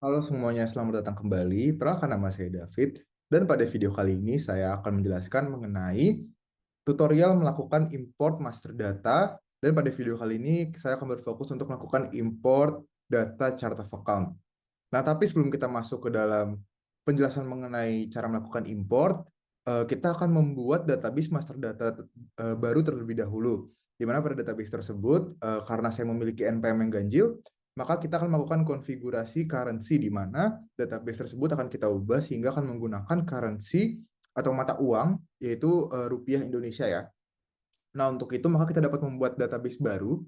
Halo semuanya, selamat datang kembali. Perkenalkan nama saya David, dan pada video kali ini saya akan menjelaskan mengenai tutorial melakukan import master data, dan pada video kali ini saya akan berfokus untuk melakukan import data chart of account. Nah, tapi sebelum kita masuk ke dalam penjelasan mengenai cara melakukan import, kita akan membuat database master data baru terlebih dahulu. Di mana pada database tersebut, karena saya memiliki NPM yang ganjil, maka kita akan melakukan konfigurasi currency di mana database tersebut akan kita ubah sehingga akan menggunakan currency atau mata uang, yaitu rupiah Indonesia ya. Nah, untuk itu maka kita dapat membuat database baru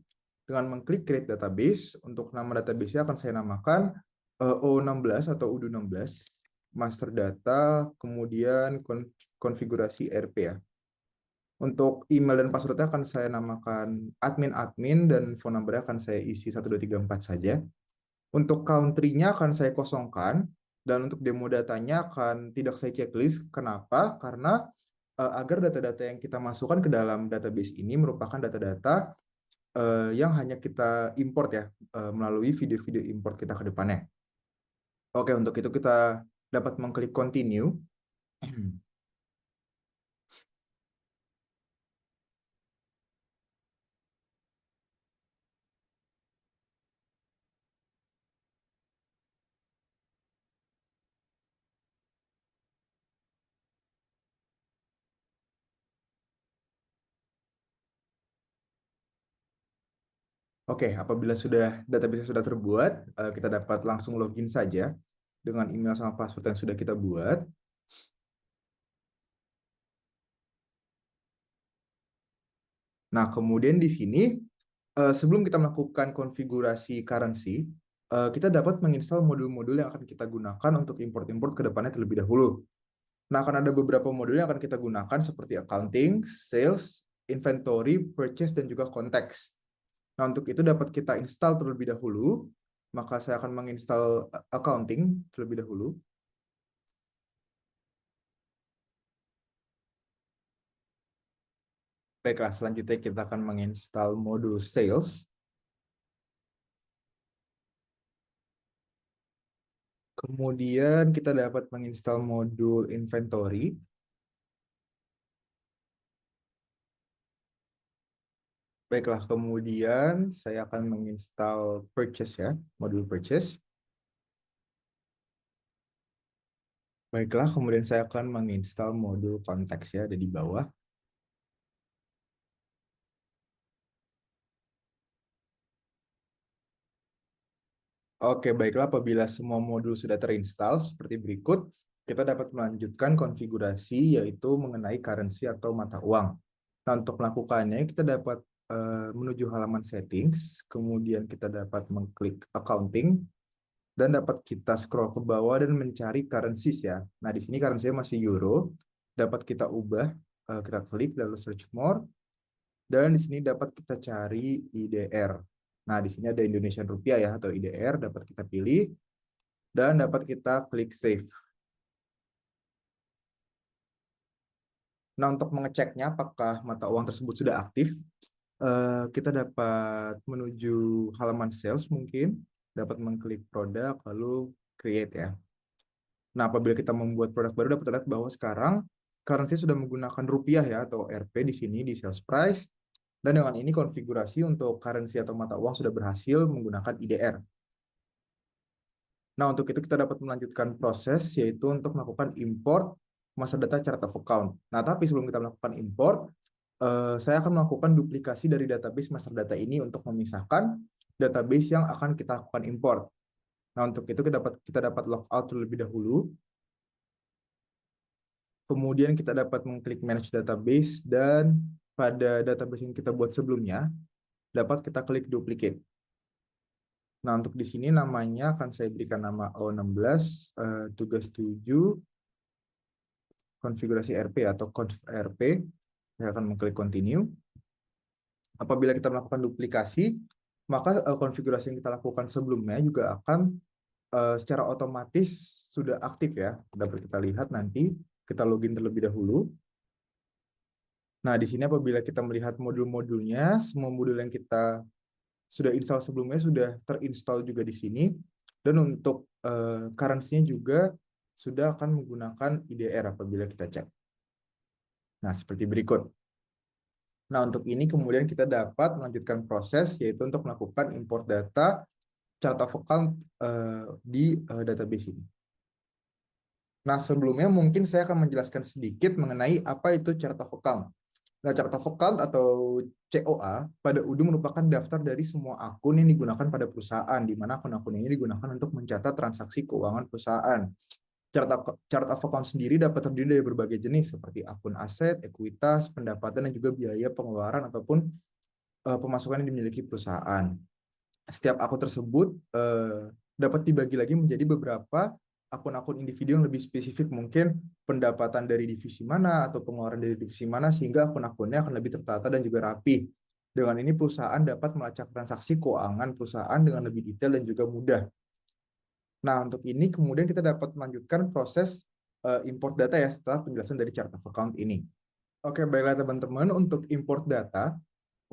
dengan mengklik create database. Untuk nama database akan saya namakan O16 atau UDU16 master data, kemudian konfigurasi RP ya. Untuk email dan passwordnya akan saya namakan admin dan phone number akan saya isi 1234 saja. Untuk country-nya akan saya kosongkan, dan untuk demo datanya akan tidak saya checklist. Kenapa? Karena agar data-data yang kita masukkan ke dalam database ini merupakan data-data yang hanya kita import ya, melalui video-video import kita ke depannya. Oke, untuk itu kita dapat mengklik continue. Oke, apabila database sudah terbuat, kita dapat langsung login saja dengan email sama password yang sudah kita buat. Nah, kemudian di sini sebelum kita melakukan konfigurasi currency, kita dapat menginstal modul-modul yang akan kita gunakan untuk import-import ke depannya terlebih dahulu. Nah, akan ada beberapa modul yang akan kita gunakan seperti accounting, sales, inventory, purchase, dan juga konteks. Nah, untuk itu dapat kita install terlebih dahulu. Maka saya akan menginstal accounting terlebih dahulu. Baiklah, selanjutnya kita akan menginstal modul sales. Kemudian kita dapat menginstal modul inventory. Baiklah, kemudian saya akan menginstal purchase ya, modul purchase. Baiklah, kemudian saya akan menginstal modul konteks ya, ada di bawah. Oke, baiklah, apabila semua modul sudah terinstall seperti berikut, kita dapat melanjutkan konfigurasi yaitu mengenai currency atau mata uang. Nah, untuk melakukannya kita dapat menuju halaman settings, kemudian kita dapat mengklik accounting, dan dapat kita scroll ke bawah dan mencari currencies ya. Nah, di sini currency masih euro, dapat kita ubah, kita klik lalu search more, dan di sini dapat kita cari IDR. Nah, di sini ada Indonesian Rupiah ya, atau IDR, dapat kita pilih, dan dapat kita klik save. Nah, untuk mengeceknya apakah mata uang tersebut sudah aktif, kita dapat menuju halaman sales mungkin, dapat mengklik produk, lalu create ya. Nah, apabila kita membuat produk baru, dapat lihat bahwa sekarang currency sudah menggunakan rupiah ya, atau RP di sini di sales price. Dan dengan ini konfigurasi untuk currency atau mata uang sudah berhasil menggunakan IDR. Nah, untuk itu kita dapat melanjutkan proses, yaitu untuk melakukan import master data chart of account. Nah, tapi sebelum kita melakukan import, saya akan melakukan duplikasi dari database master data ini untuk memisahkan database yang akan kita lakukan import. Nah, untuk itu kita dapat logout terlebih dahulu. Kemudian kita dapat mengklik manage database, dan pada database yang kita buat sebelumnya, dapat kita klik duplicate. Nah, untuk di sini namanya akan saya berikan nama O16, tugas 7, konfigurasi RP atau conf RP. Saya akan mengklik continue. Apabila kita melakukan duplikasi, maka konfigurasi yang kita lakukan sebelumnya juga akan secara otomatis sudah aktif ya. Dapat kita lihat nanti, kita login terlebih dahulu. Nah, di sini apabila kita melihat modul-modulnya, semua modul yang kita sudah install sebelumnya sudah terinstall juga di sini. Dan untuk currency-nya juga sudah akan menggunakan IDR apabila kita cek. Nah, seperti berikut. Nah, untuk ini kemudian kita dapat melanjutkan proses, yaitu untuk melakukan import data chart of account di database ini. Nah, sebelumnya mungkin saya akan menjelaskan sedikit mengenai apa itu chart of account. Nah, chart of account atau COA pada UDU merupakan daftar dari semua akun yang digunakan pada perusahaan, di mana akun-akun ini digunakan untuk mencatat transaksi keuangan perusahaan. Chart of account sendiri dapat terdiri dari berbagai jenis, seperti akun aset, ekuitas, pendapatan, dan juga biaya pengeluaran ataupun pemasukan yang dimiliki perusahaan. Setiap akun tersebut dapat dibagi lagi menjadi beberapa akun-akun individu yang lebih spesifik, mungkin pendapatan dari divisi mana atau pengeluaran dari divisi mana, sehingga akun-akunnya akan lebih tertata dan juga rapi. Dengan ini perusahaan dapat melacak transaksi keuangan perusahaan dengan lebih detail dan juga mudah. Nah, untuk ini kemudian kita dapat melanjutkan proses import data ya setelah penjelasan dari chart of account ini. Oke, baiklah teman-teman, untuk import data,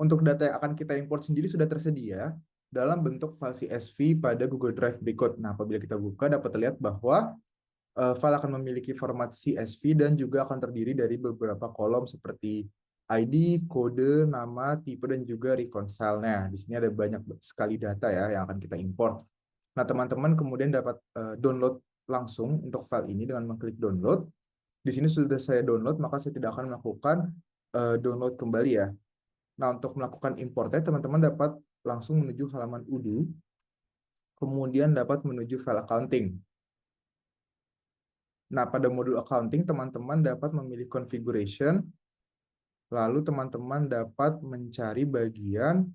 untuk data yang akan kita import sendiri sudah tersedia dalam bentuk file CSV pada Google Drive berikut. Nah, apabila kita buka dapat terlihat bahwa file akan memiliki format CSV dan juga akan terdiri dari beberapa kolom seperti ID, kode, nama, tipe, dan juga reconcile-nya. Di sini ada banyak sekali data ya yang akan kita import. Nah, teman-teman kemudian dapat download langsung untuk file ini dengan mengklik download. Di sini sudah saya download, maka saya tidak akan melakukan download kembali ya. Nah, untuk melakukan importnya, teman-teman dapat langsung menuju halaman UDU, kemudian dapat menuju file accounting. Nah, pada modul accounting, teman-teman dapat memilih configuration, lalu teman-teman dapat mencari bagian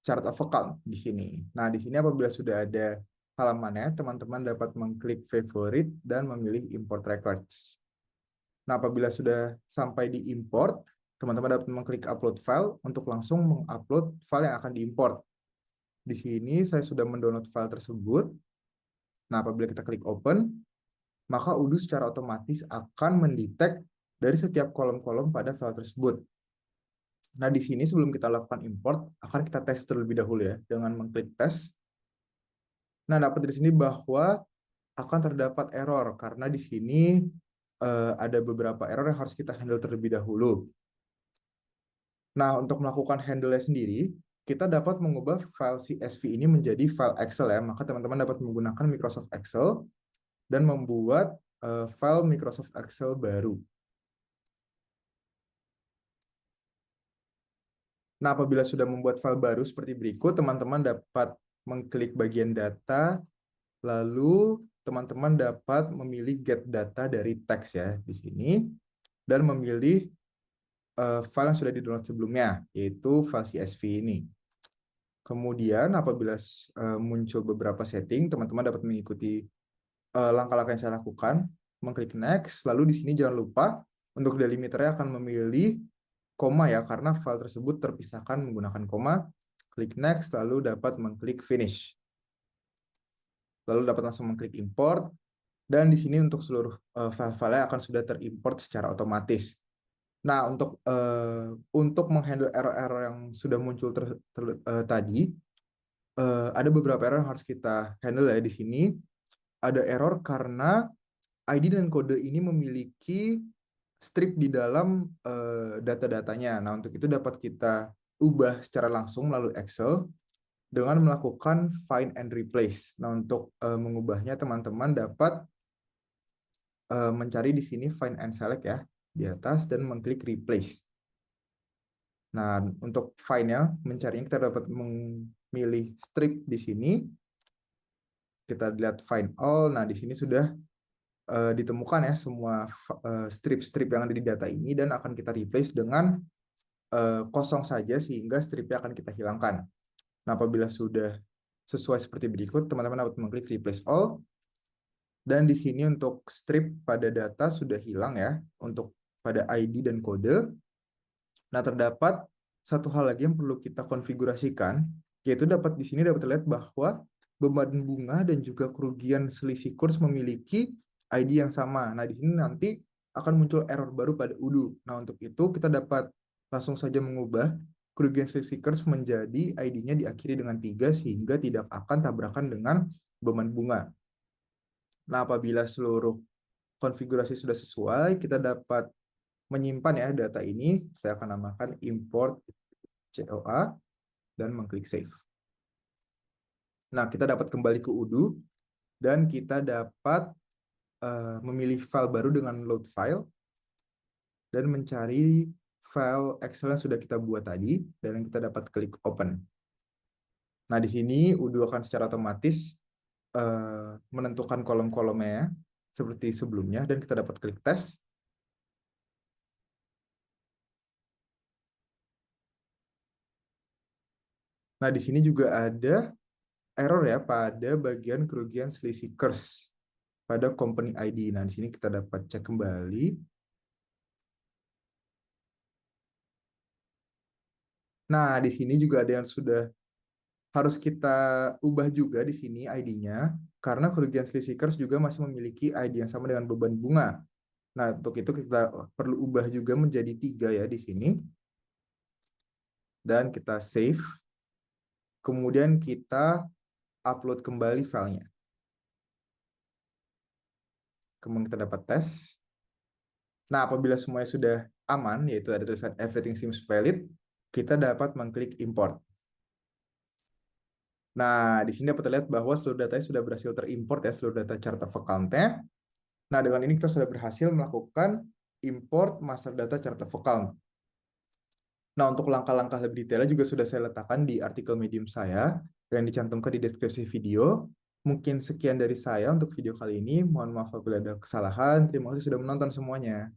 chart of account di sini. Nah, di sini apabila sudah ada halamannya, teman-teman dapat mengklik favorite dan memilih import records. Nah, apabila sudah sampai di import, teman-teman dapat mengklik upload file untuk langsung mengupload file yang akan diimport. Di sini saya sudah mendownload file tersebut. Nah, apabila kita klik open, maka UDU secara otomatis akan mendetek dari setiap kolom-kolom pada file tersebut. Nah, di sini sebelum kita lakukan import, akan kita tes terlebih dahulu ya, dengan mengklik tes. Nah, dapat di sini bahwa akan terdapat error, karena di sini ada beberapa error yang harus kita handle terlebih dahulu. Nah, untuk melakukan handle-nya sendiri, kita dapat mengubah file CSV ini menjadi file Excel ya. Maka teman-teman dapat menggunakan Microsoft Excel dan membuat file Microsoft Excel baru. Nah, apabila sudah membuat file baru seperti berikut, teman-teman dapat mengklik bagian data, lalu teman-teman dapat memilih get data dari teks ya di sini, dan memilih file yang sudah di-download sebelumnya, yaitu file CSV ini. Kemudian apabila muncul beberapa setting, teman-teman dapat mengikuti langkah-langkah yang saya lakukan, mengklik next, lalu di sini jangan lupa untuk delimiternya akan memilih koma ya, karena file tersebut terpisahkan menggunakan koma. Klik next, lalu dapat mengklik finish. Lalu dapat langsung mengklik import, dan di sini untuk seluruh file-file akan sudah terimport secara otomatis. Nah, untuk menghandle error-error yang sudah muncul tadi, ada beberapa error yang harus kita handle ya di sini. Ada error karena ID dan kode ini memiliki strip di dalam data-datanya. Nah, untuk itu dapat kita ubah secara langsung melalui Excel dengan melakukan find and replace. Nah, untuk mengubahnya teman-teman dapat mencari di sini find and select ya di atas dan mengklik replace. Nah, untuk find-nya, mencarinya kita dapat memilih strip di sini. Kita lihat find all. Nah, di sini sudah ditemukan ya semua strip-strip yang ada di data ini dan akan kita replace dengan kosong saja sehingga stripnya akan kita hilangkan. Nah, apabila sudah sesuai seperti berikut, teman-teman dapat mengklik replace all. Dan di sini untuk strip pada data sudah hilang ya, untuk pada ID dan kode. Nah, terdapat satu hal lagi yang perlu kita konfigurasikan, yaitu di sini dapat terlihat bahwa beban bunga dan juga kerugian selisih kurs memiliki ID yang sama. Nah, di sini nanti akan muncul error baru pada UDU. Nah, untuk itu kita dapat langsung saja mengubah kerugian selisih kurs menjadi ID-nya diakhiri dengan 3 sehingga tidak akan tabrakan dengan beban bunga. Nah, apabila seluruh konfigurasi sudah sesuai, kita dapat menyimpan ya data ini. Saya akan namakan import COA dan mengklik save. Nah, kita dapat kembali ke Udo dan kita dapat memilih file baru dengan load file dan mencari file Excel yang sudah kita buat tadi dan yang kita dapat klik open. Nah, di sini Udo akan secara otomatis menentukan kolom-kolomnya seperti sebelumnya dan kita dapat klik tes. Nah, di sini juga ada error ya pada bagian kerugian selisih KERS pada company ID. Nah, di sini kita dapat cek kembali. Nah, di sini juga ada yang sudah harus kita ubah juga di sini ID-nya, karena kerugian selisih KERS juga masih memiliki ID yang sama dengan beban bunga. Nah, untuk itu kita perlu ubah juga menjadi 3 ya di sini. Dan kita save. Kemudian kita upload kembali filenya. Kemudian kita dapat tes. Nah, apabila semuanya sudah aman, yaitu ada tulisan everything seems valid, kita dapat mengklik import. Nah, di sini dapat terlihat bahwa seluruh datanya sudah berhasil terimport ya, seluruh data chart of account-nya. Nah, dengan ini kita sudah berhasil melakukan import master data chart of account. Nah, untuk langkah-langkah lebih detailnya juga sudah saya letakkan di artikel Medium saya yang dicantumkan di deskripsi video. Mungkin sekian dari saya untuk video kali ini. Mohon maaf apabila ada kesalahan. Terima kasih sudah menonton semuanya.